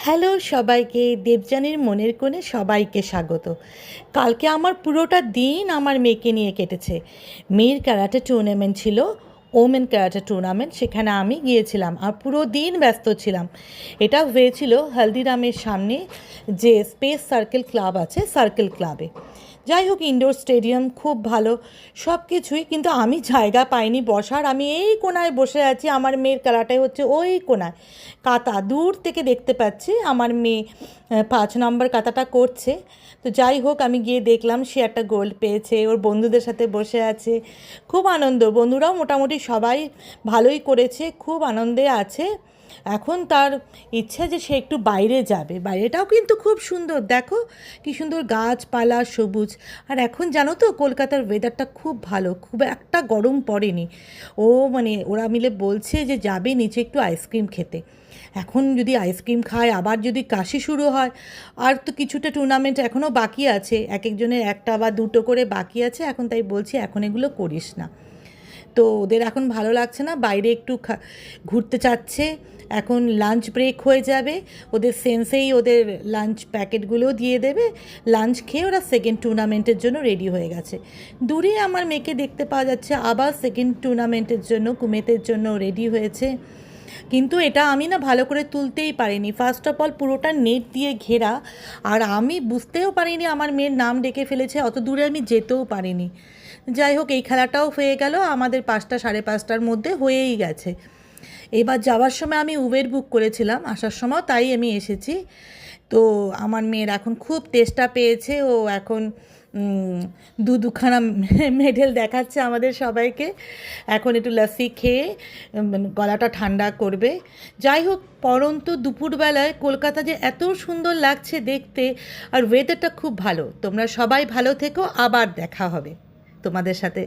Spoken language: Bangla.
হ্যালো সবাইকে, দেবযানীর মনের কোণে সবাইকে স্বাগত। কালকে আমার পুরোটা দিন আমার মেয়েকে নিয়ে কেটেছে। মেয়ের ক্যারাটে টুর্নামেন্ট ছিল, ওমেন ক্যারাটে টুর্নামেন্ট, সেখানে আমি গিয়েছিলাম আর পুরো দিন ব্যস্ত ছিলাম। এটা হয়েছিল হলদিরামের সামনে যে স্পেস সার্কেল ক্লাব আছে, সার্কেল ক্লাবে। যাই হোক, ইনডোর স্টেডিয়াম খুব ভালো সব কিছুই, কিন্তু আমি জায়গা পাইনি বসার। আমি এই কোনায় বসে আছি, আমার মেয়ের খেলাটাই হচ্ছে ওই কোনায়। কাতা দূর থেকে দেখতে পাচ্ছি, আমার মেয়ে 5 নম্বর কাতাটা করছে। তো যাই হোক, আমি গিয়ে দেখলাম সে একটা গোল্ড পেয়েছে, ওর বন্ধুদের সাথে বসে আছে, খুব আনন্দ। বন্ধুরাও মোটামুটি সবাই ভালোই করেছে, খুব আনন্দে আছে। এখন তার ইচ্ছা যে সে একটু বাইরে যাবে। বাইরেটাও কিন্তু খুব সুন্দর, দেখো কি সুন্দর গাছপালা, সবুজ। আর এখন জানো তো, কলকাতার ওয়েদারটা খুব ভালো, খুব একটা গরম পড়েনি। মানে ওরা মিলে বলছে যে যাবে নিচে একটু আইসক্রিম খেতে। এখন যদি আইসক্রিম খায়, আবার যদি কাশি শুরু হয়, আর তো কিছুটা টুর্নামেন্ট এখনও বাকি আছে, এক একজনের একটা বা দুটো করে বাকি আছে এখন, তাই বলছি এখন এগুলো করিস না। তো ওদের এখন ভালো লাগছে না, বাইরে একটু ঘুরতে চাচ্ছে। এখন লাঞ্চ ব্রেক হয়ে যাবে, ওদের সেন্সেই ওদের লাঞ্চ প্যাকেটগুলোও দিয়ে দেবে। লাঞ্চ খেয়ে ওরা সেকেন্ড টুর্নামেন্টের জন্য রেডি হয়ে গেছে। দূরে আমার মেয়েকে দেখতে পাওয়া যাচ্ছে আবার সেকেন্ড টুর্নামেন্টের জন্য, কুমেতের জন্য রেডি হয়েছে। কিন্তু এটা আমি না ভালো করে তুলতেই পারিনি। ফার্স্ট অফ অল পুরোটা নেট দিয়ে ঘেরা, আর আমি বুঝতেও পারিনি আমার মেয়ের নাম ডেকে ফেলেছে, অত দূরে আমি যেতেও পারিনি। যাই হোক, এই খেলাটাও হয়ে গেল, আমাদের 5টা সাড়ে 5টার মধ্যে হয়েই গেছে। এবার যাওয়ার সময় আমি উবের বুক করেছিলাম, আসার সময় তাই আমি এসেছি। তো আমার মেয়ের এখন খুব তেষ্টা পেয়েছে, ও এখন দুখানা মেডেল দেখাচ্ছে আমাদের সবাইকে। এখন একটু লস্যি খেয়ে গলাটা ঠান্ডা করবে। যাই হোক, পরন্তু দুপুরবেলায় কলকাতা যে এত সুন্দর লাগছে দেখতে, আর ওয়েদারটা খুব ভালো। তোমরা সবাই ভালো থেকো, আবার দেখা হবে তোমাদের সাথে।